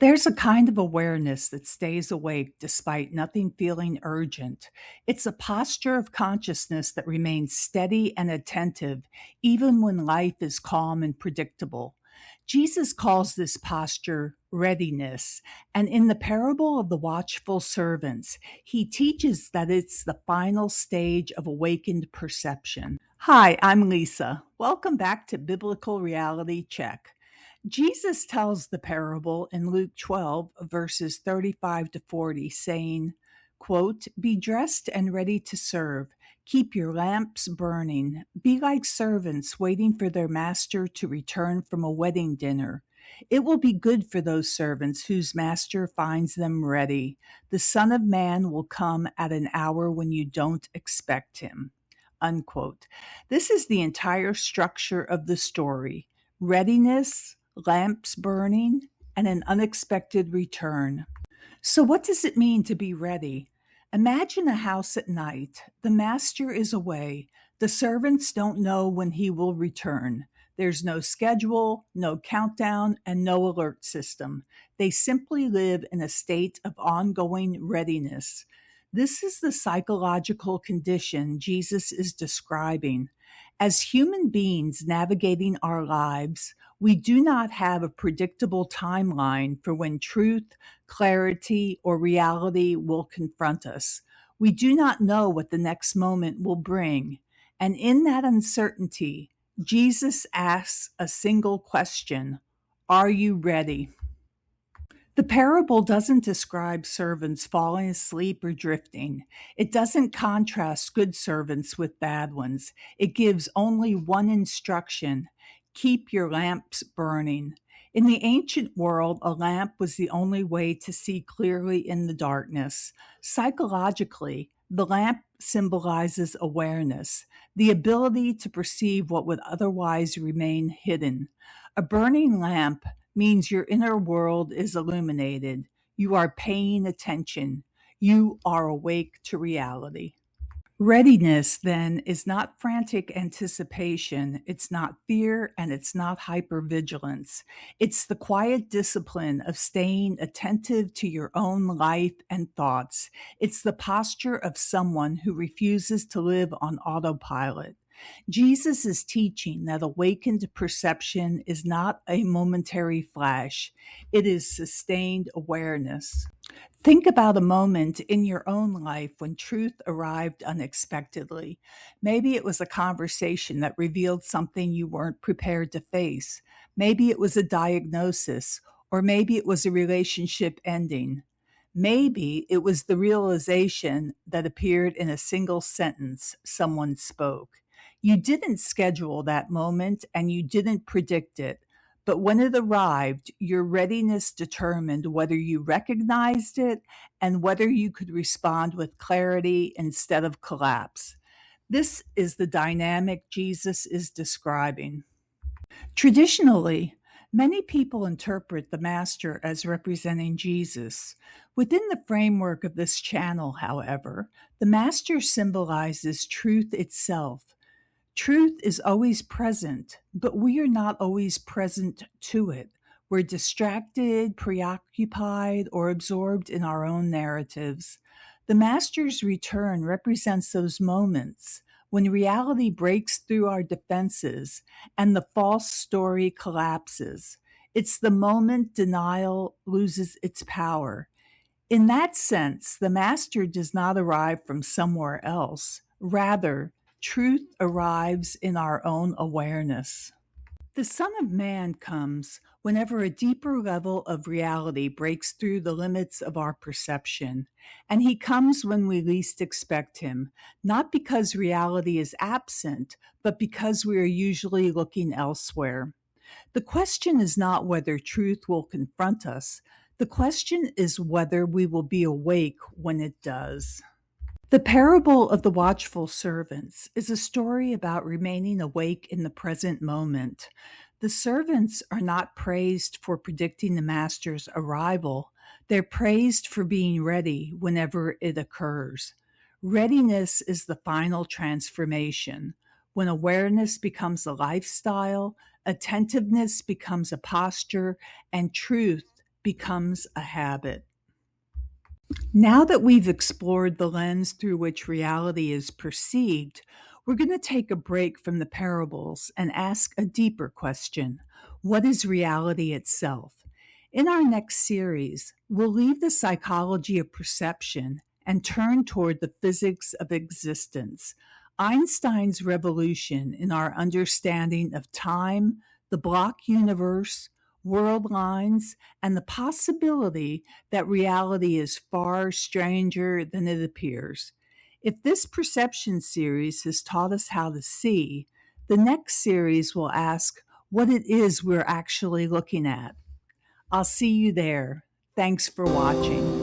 There's a kind of awareness that stays awake despite nothing feeling urgent. It's a posture of consciousness that remains steady and attentive even when life is calm and predictable. Jesus calls this posture readiness, and in the parable of the watchful servants, he teaches that it's the final stage of awakened perception. Hi, I'm Lisa. Welcome back to Biblical Reality Check. Jesus tells the parable in Luke 12, verses 35 to 40, saying, quote, "Be dressed and ready to serve. Keep your lamps burning. Be like servants waiting for their master to return from a wedding dinner. It will be good for those servants whose master finds them ready. The Son of Man will come at an hour when you don't expect him." Unquote. This is the entire structure of the story: readiness, lamps burning, and an unexpected return. So, what does it mean to be ready? Imagine a house at night. The master is away. The servants don't know when he will return. There's no schedule, no countdown, and no alert system. They simply live in a state of ongoing readiness. This is the psychological condition Jesus is describing. As human beings navigating our lives, we do not have a predictable timeline for when truth, clarity, or reality will confront us. We do not know what the next moment will bring. And in that uncertainty, Jesus asks a single question: are you ready? The parable doesn't describe servants falling asleep or drifting. It doesn't contrast good servants with bad ones. It gives only one instruction: keep your lamps burning. In the ancient world, a lamp was the only way to see clearly in the darkness. Psychologically, the lamp symbolizes awareness, the ability to perceive what would otherwise remain hidden. A burning lamp means your inner world is illuminated. You are paying attention. You are awake to reality. Readiness, then, is not frantic anticipation, it's not fear, and it's not hypervigilance. It's the quiet discipline of staying attentive to your own life and thoughts. It's the posture of someone who refuses to live on autopilot. Jesus is teaching that awakened perception is not a momentary flash, it is sustained awareness. Think about a moment in your own life when truth arrived unexpectedly. Maybe it was a conversation that revealed something you weren't prepared to face. Maybe it was a diagnosis, or maybe it was a relationship ending. Maybe it was the realization that appeared in a single sentence someone spoke. You didn't schedule that moment and you didn't predict it. But when it arrived, your readiness determined whether you recognized it and whether you could respond with clarity instead of collapse. This is the dynamic Jesus is describing. Traditionally, many people interpret the Master as representing Jesus. Within the framework of this channel, however, the Master symbolizes truth itself. Truth is always present, but we are not always present to it. We're distracted, preoccupied, or absorbed in our own narratives. The Master's return represents those moments when reality breaks through our defenses and the false story collapses. It's the moment denial loses its power. In that sense, the Master does not arrive from somewhere else. Rather, truth arrives in our own awareness. The Son of Man comes whenever a deeper level of reality breaks through the limits of our perception. And he comes when we least expect him, not because reality is absent, but because we are usually looking elsewhere. The question is not whether truth will confront us. The question is whether we will be awake when it does. The parable of the watchful servants is a story about remaining awake in the present moment. The servants are not praised for predicting the master's arrival. They're praised for being ready whenever it occurs. Readiness is the final transformation. When awareness becomes a lifestyle, attentiveness becomes a posture, and truth becomes a habit. Now that we've explored the lens through which reality is perceived, we're going to take a break from the parables and ask a deeper question. What is reality itself? In our next series, we'll leave the psychology of perception and turn toward the physics of existence. Einstein's revolution in our understanding of time, the block universe, world lines, and the possibility that reality is far stranger than it appears. If this perception series has taught us how to see, the next series will ask what it is we're actually looking at. I'll see you there. Thanks for watching.